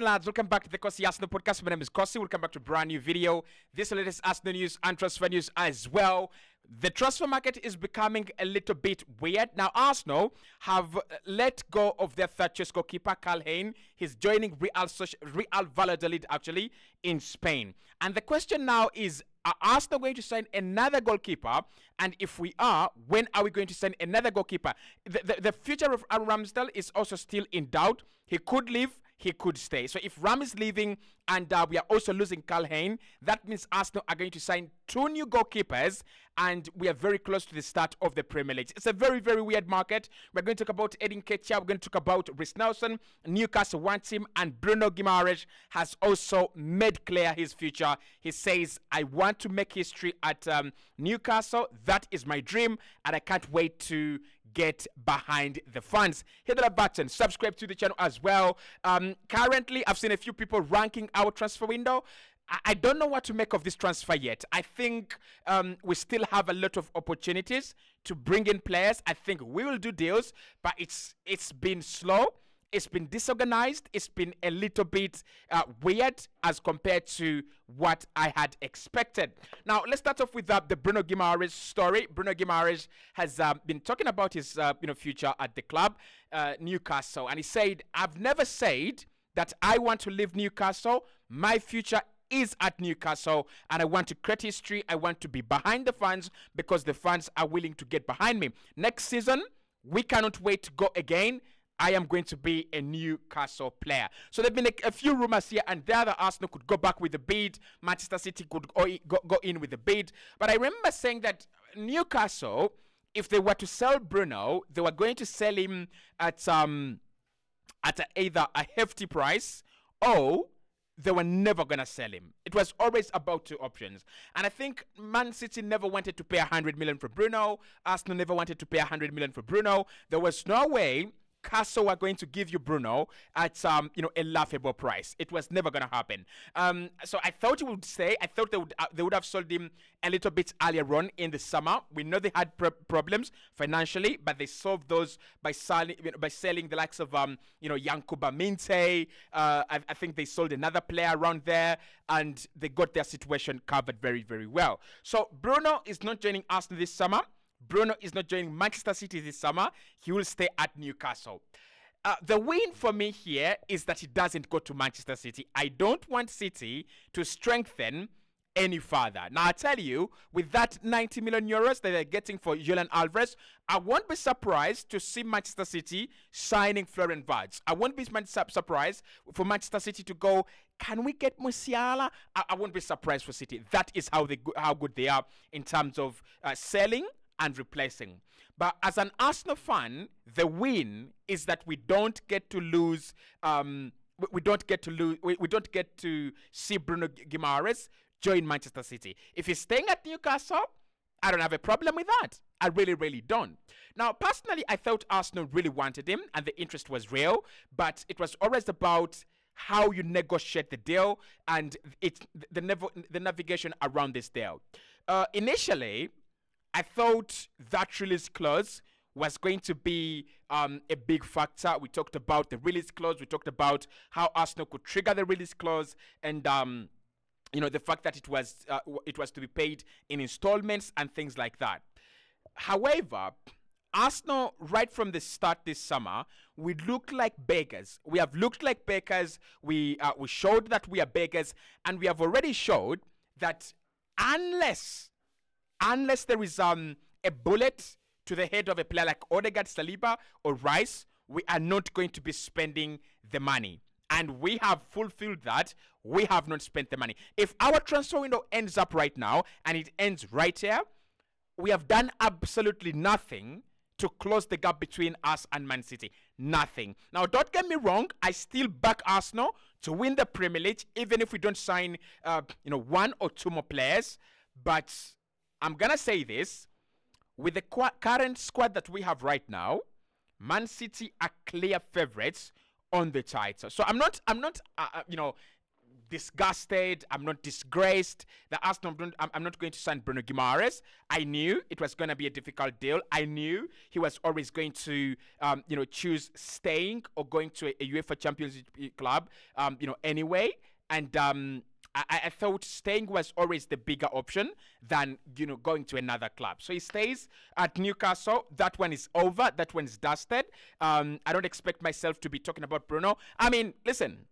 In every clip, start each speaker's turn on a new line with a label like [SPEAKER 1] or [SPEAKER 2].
[SPEAKER 1] lads, welcome back to the Cossy Arsenal podcast. My name is Cossy. Welcome back to a brand new video. This is the latest Arsenal news and transfer news as well. The transfer market is becoming a little bit weird. Now, Arsenal have let go of their third choice goalkeeper, Karl Hein. He's joining Real Valladolid, actually, in Spain. And the question now is, are Arsenal going to sign another goalkeeper? And if we are, when are we going to sign another goalkeeper? The future of Ramsdale is also still in doubt. He could leave, he could stay. So if Ram is leaving and we are also losing Karl Hein, that means Arsenal are going to sign 2 new goalkeepers, and we are very close to the start of the Premier League. It's a very, very weird market. We're going to talk about Nketiah. We're going to talk about Reiss Nelson. Newcastle wants him, and Bruno Guimarães has also made clear his future. He says, I want to make history at Newcastle. That is my dream, and I can't wait to get behind the fans. Hit that button, subscribe to the channel as well. Currently, I've seen a few people ranking our transfer window. I don't know what to make of this transfer yet. I think we still have a lot of opportunities to bring in players. I think we will do deals, but it's been slow. It's been disorganized. It's been a little bit weird as compared to what I had expected. Now, let's start off with the Bruno Guimarães story. Bruno Guimarães has been talking about his future at the club, Newcastle. And he said, I've never said that I want to leave Newcastle. My future is at Newcastle, and I want to create history. I want to be behind the fans because the fans are willing to get behind me. Next season, we cannot wait to go again. I am going to be a Newcastle player. So there have been a few rumors here and there that Arsenal could go back with the bid. Manchester City could go in with the bid. But I remember saying that Newcastle, if they were to sell Bruno, they were going to sell him at either a hefty price or they were never going to sell him. It was always about 2 options. And I think Man City never wanted to pay 100 million for Bruno. Arsenal never wanted to pay 100 million for Bruno. There was no way Castle are going to give you Bruno at a laughable price. It was never going to happen. So I thought he would stay. I thought they would have sold him a little bit earlier on in the summer. We know they had problems financially, but they solved those by selling the likes of Yankuba Minte. I think they sold another player around there, and they got their situation covered very, very well. So Bruno is not joining Arsenal this summer. Bruno is not joining Manchester City this summer. He will stay at Newcastle. The win for me here is that he doesn't go to Manchester City. I don't want City to strengthen any further. Now, I tell you, with that 90 million euros that they're getting for Julian Alvarez, I won't be surprised to see Manchester City signing Florian Wirtz. I won't be surprised for Manchester City to go, can we get Musiala? I won't be surprised for City. That is how good they are in terms of selling and replacing. But as an Arsenal fan, the win is that we don't get to lose. We don't get to see Bruno Guimarães join Manchester City. If he's staying at Newcastle, I don't have a problem with that. I really, really don't. Now, personally, I thought Arsenal really wanted him, and the interest was real. But it was always about how you negotiate the deal and the navigation around this deal. Initially, I thought that release clause was going to be a big factor. We talked about the release clause. We talked about how Arsenal could trigger the release clause, and the fact that it was to be paid in installments and things like that. However, Arsenal, right from the start this summer, we looked like beggars. We have looked like beggars. We showed that we are beggars, and we have already showed that unless there is a bullet to the head of a player like Odegaard, Saliba, or Rice, we are not going to be spending the money. And we have fulfilled that. We have not spent the money. If our transfer window ends up right now, and it ends right here, we have done absolutely nothing to close the gap between us and Man City. Nothing. Now, don't get me wrong. I still back Arsenal to win the Premier League, even if we don't sign, 1 or 2 more players. But I'm gonna say this: with the current squad that we have right now, Man City are clear favorites on the title. So I'm not disgusted. I'm not disgraced. The Arsenal, I'm not going to sign Bruno Guimarães. I knew it was going to be a difficult deal. I knew he was always going to, choose staying or going to a UEFA Champions League club, anyway. And I thought staying was always the bigger option than, going to another club. So he stays at Newcastle. That one is over. That one is dusted. I don't expect myself to be talking about Bruno. I mean, listen,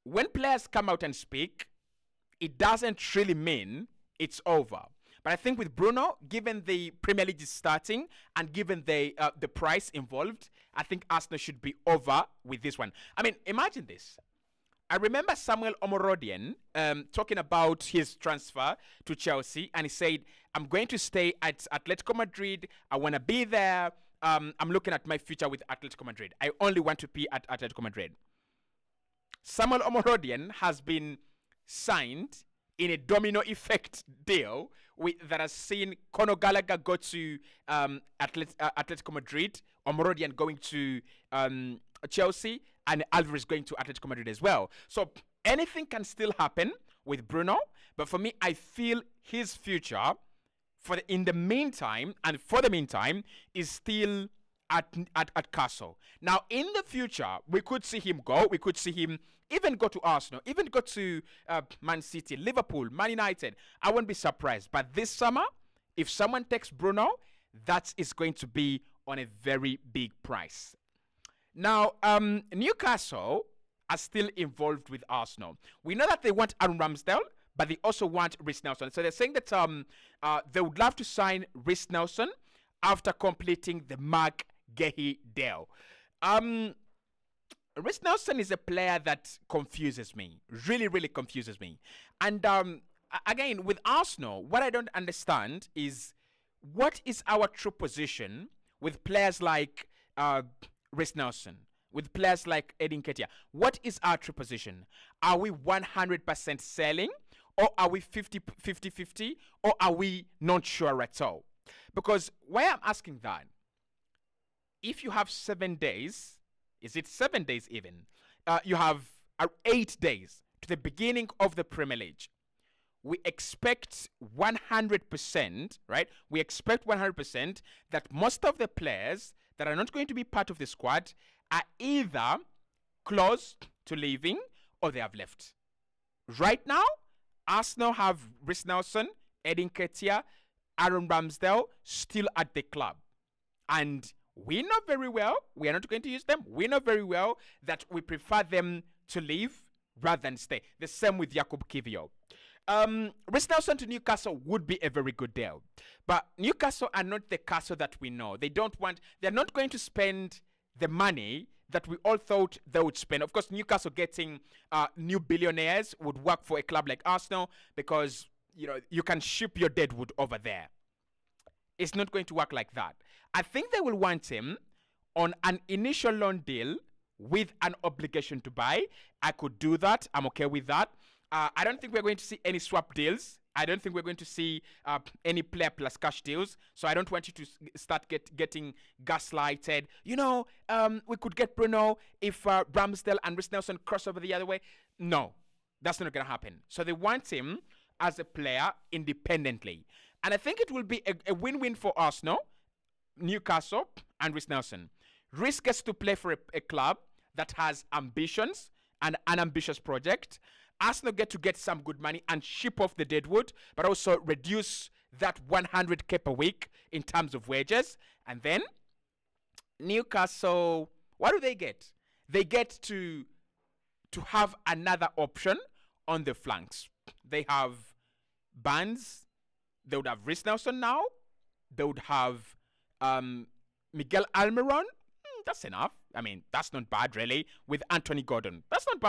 [SPEAKER 1] when players come out and speak, it doesn't really mean it's over. But I think with Bruno, given the Premier League is starting and given the price involved, I think Arsenal should be over with this one. I mean, imagine this. I remember Samuel Omorodian talking about his transfer to Chelsea, and he said, I'm going to stay at Atletico Madrid. I want to be there. I'm looking at my future with Atletico Madrid. I only want to be at Atletico Madrid. Samuel Omorodian has been signed in a domino effect deal that has seen Conor Gallagher go to Atletico Madrid, Omorodian going to Chelsea, and Alvarez going to Atletico Madrid as well. So anything can still happen with Bruno, but for me, I feel his future in the meantime is still at Castle. Now, in the future, we could see him go. We could see him even go to Arsenal, even go to Man City, Liverpool, Man United. I won't be surprised. But this summer, if someone takes Bruno, that is going to be on a very big price. Now, Newcastle are still involved with Arsenal. We know that they want Aaron Ramsdale, but they also want Reece Nelson. So they're saying that they would love to sign Reece Nelson after completing the Mark Gehi deal. Reece Nelson is a player that confuses me, really, really confuses me. And again, with Arsenal, what I don't understand is what is our true position with players like Reece Nelson, with players like Nketiah? What is our true position? Are we 100% selling, or are we 50-50, or are we not sure at all? Because why I'm asking that, if you have 7 days, is it 7 days even? You have 8 days to the beginning of the Premier League. We expect 100%, right? We expect 100% that most of the players that are not going to be part of the squad are either close to leaving or they have left. Right now, Arsenal have Reece Nelson, Nketiah, Aaron Ramsdale still at the club. And we know very well, we are not going to use them. We know very well that we prefer them to leave rather than stay. The same with Jakub Kiwior. Reece Nelson to Newcastle would be a very good deal. But Newcastle are not the Castle that we know. They're not going to spend the money that we all thought they would spend. Of course, Newcastle getting new billionaires would work for a club like Arsenal because, you can ship your deadwood over there. It's not going to work like that. I think they will want him on an initial loan deal with an obligation to buy. I could do that. I'm okay with that. I don't think we're going to see any swap deals. I don't think we're going to see any player plus cash deals. So I don't want you to start getting gaslighted. We could get Bruno if Ramsdale and Reece Nelson cross over the other way. No, that's not going to happen. So they want him as a player independently. And I think it will be a win-win for Arsenal, Newcastle, and Reece Nelson. Reece gets to play for a club that has ambitions and an ambitious project. Arsenal get to get some good money and ship off the deadwood, but also reduce that 100k per week in terms of wages. And then Newcastle, what do they get? They get to have another option on the flanks. They have Barnes. They would have Reece Nelson now. They would have Miguel Almiron. That's enough. I mean, that's not bad, really. With Anthony Gordon. That's not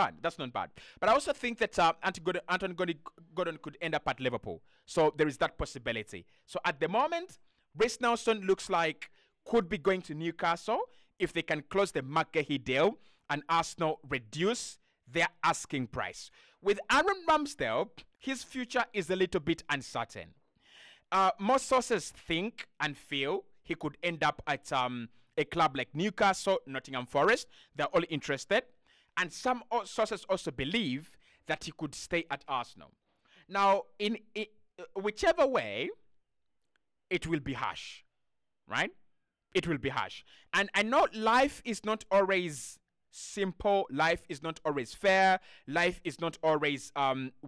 [SPEAKER 1] bad. But I also think that Anthony Gordon could end up at Liverpool. So there is that possibility. So at the moment, Reece Nelson looks like could be going to Newcastle if they can close the McGahey deal and Arsenal reduce their asking price. With Aaron Ramsdale, his future is a little bit uncertain. Most sources think and feel he could end up at a club like Newcastle, Nottingham Forest. They're all interested. And some sources also believe that he could stay at Arsenal. Now, in whichever way, it will be harsh, right? It will be harsh. And I know life is not always simple. Life is not always fair. Life is not always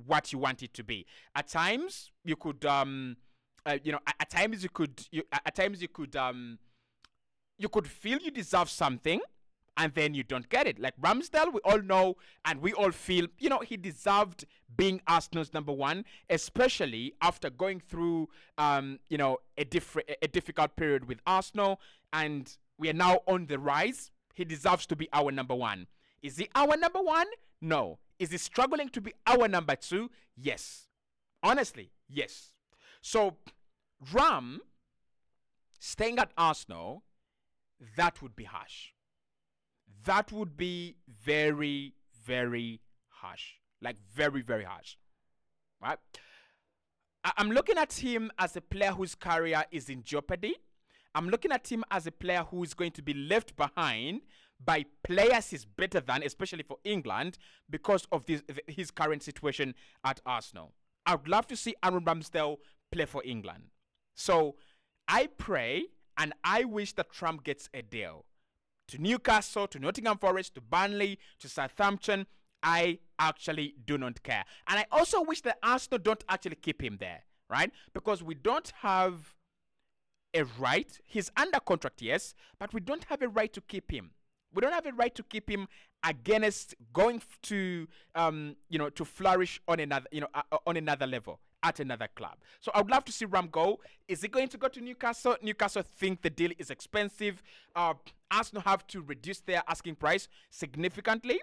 [SPEAKER 1] what you want it to be. At times, you could, at times you could feel you deserve something, and then you don't get it. Like Ramsdale, we all know and we all feel, he deserved being Arsenal's number one, especially after going through, a difficult period with Arsenal, and we are now on the rise. He deserves to be our number one. Is he our number one? No. Is he struggling to be our number two? Yes. Honestly, yes. So, Ram staying at Arsenal, that would be harsh. That would be very, very harsh. Like very, very harsh. Right? I'm looking at him as a player whose career is in jeopardy. I'm looking at him as a player who is going to be left behind by players he's better than, especially for England, because of his current situation at Arsenal. I would love to see Aaron Ramsdale play for England. So I pray and I wish that Trump gets a deal. To Newcastle, to Nottingham Forest, to Burnley, to Southampton, I actually do not care. And I also wish that Arsenal don't actually keep him there, right? Because we don't have a right. He's under contract, yes, but we don't have a right to keep him. We don't have a right to keep him against going to, to flourish on another level at another club. So I would love to see Ram go. Is he going to go to Newcastle? Newcastle think the deal is expensive. Arsenal have to reduce their asking price significantly.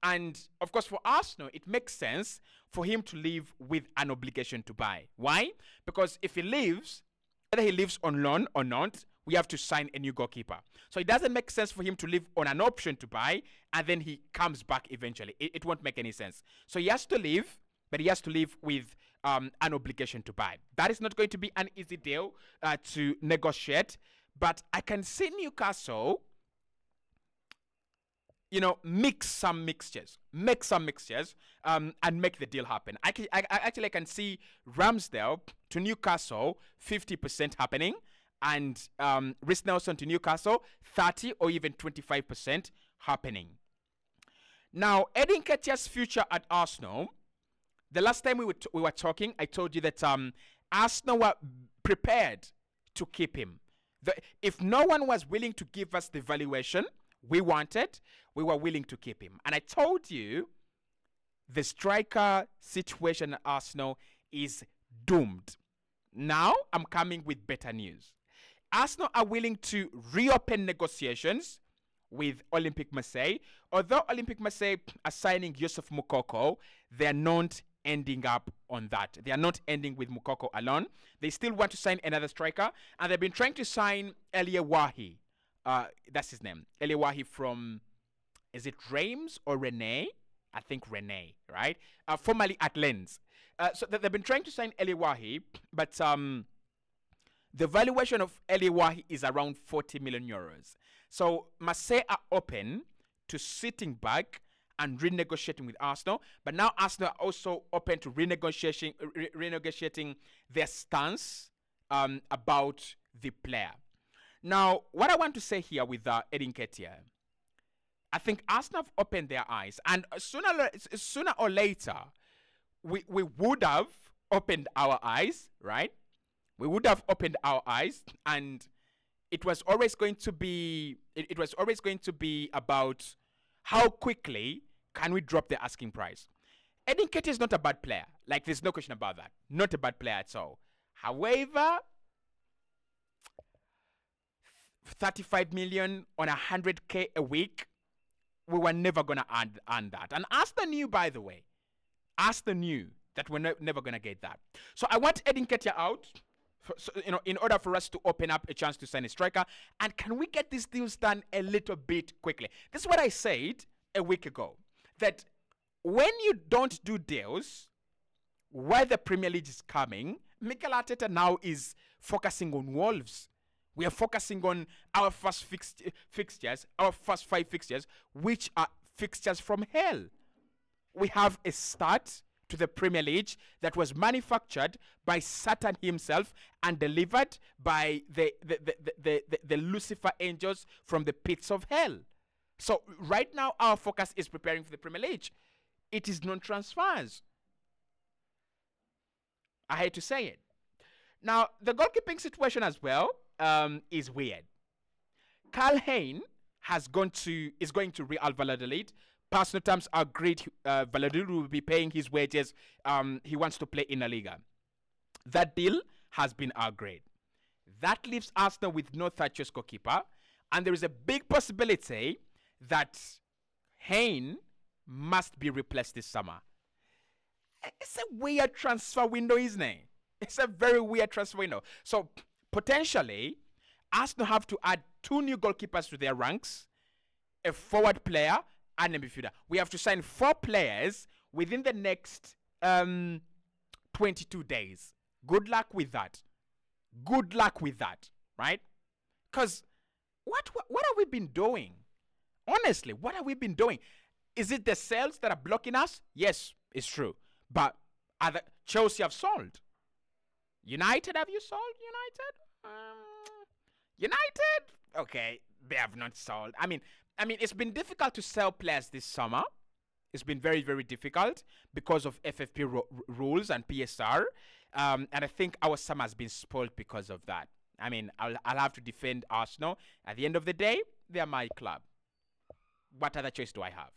[SPEAKER 1] And of course, for Arsenal, it makes sense for him to leave with an obligation to buy. Why? Because if he leaves, whether he leaves on loan or not, we have to sign a new goalkeeper. So it doesn't make sense for him to leave on an option to buy and then he comes back eventually. It won't make any sense. So he has to leave, but he has to leave with an obligation to buy. That is not going to be an easy deal to negotiate, but I can see Newcastle, make some mixtures, and make the deal happen. I can see Ramsdale to Newcastle 50% happening, and Reece Nelson to Newcastle 30 or even 25% happening. Now, Nketiah's future at Arsenal. The last time we were talking, I told you that Arsenal were prepared to keep him. If no one was willing to give us the valuation we wanted, we were willing to keep him. And I told you the striker situation at Arsenal is doomed. Now I'm coming with better news. Arsenal are willing to reopen negotiations with Olympique Marseille. Although Olympique Marseille are signing Yusuf Moukoko, they are not ending up on that. They are not ending with Moukoko alone. They still want to sign another striker, and they've been trying to sign Elie Wahi. That's his name. Elie Wahi from, is it Reims or Rennes? I think Rennes, right? Formerly at Lens. So they've been trying to sign Elie Wahi, but the valuation of Elie Wahi is around 40 million euros. So Marseille are open to sitting back and renegotiating with Arsenal, but now Arsenal are also open to renegotiating their stance about the player. Now, what I want to say here with Nketiah, I think Arsenal have opened their eyes, and sooner or later, we would have opened our eyes, right? We would have opened our eyes, and it was always going to be about how quickly can we drop the asking price. Nketiah is not a bad player. Like, there's no question about that. Not a bad player at all. However, 35 million on 100K a week, we were never going to earn that. And Arsenal knew, by the way, that we're never going to get that. So I want Nketiah out, in order for us to open up a chance to sign a striker. And can we get these deals done a little bit quickly? This is what I said a week ago, that when you don't do deals while the Premier League is coming, Mikel Arteta now is focusing on Wolves. We are focusing on our first fixtures, our first 5 fixtures, which are fixtures from hell. We have a start to the Premier League that was manufactured by Satan himself and delivered by the Lucifer angels from the pits of hell. So right now our focus is preparing for the Premier League. It is non-transfers. I hate to say it. Now the goalkeeping situation as well is weird. Carl Hayne is going to Real Valladolid. Personal terms are agreed. Valladolid will be paying his wages. He wants to play in La Liga. That deal has been agreed. That leaves Arsenal with no third choice goalkeeper, and there is a big possibility that Hayne must be replaced this summer. It's a weird transfer window, isn't it? It's a very weird transfer window. So potentially, Arsenal have to add 2 new goalkeepers to their ranks, a forward player, and a midfielder. We have to sign 4 players within the next 22 days. Good luck with that. Good luck with that, right? Because what have we been doing? Honestly, what have we been doing? Is it the sales that are blocking us? Yes, it's true. But Chelsea have sold. United, have you sold United? United? Okay, they have not sold. I mean, it's been difficult to sell players this summer. It's been very, very difficult because of FFP rules and PSR. And I think our summer has been spoiled because of that. I mean, I'll have to defend Arsenal. At the end of the day, they are my club. What other choice do I have?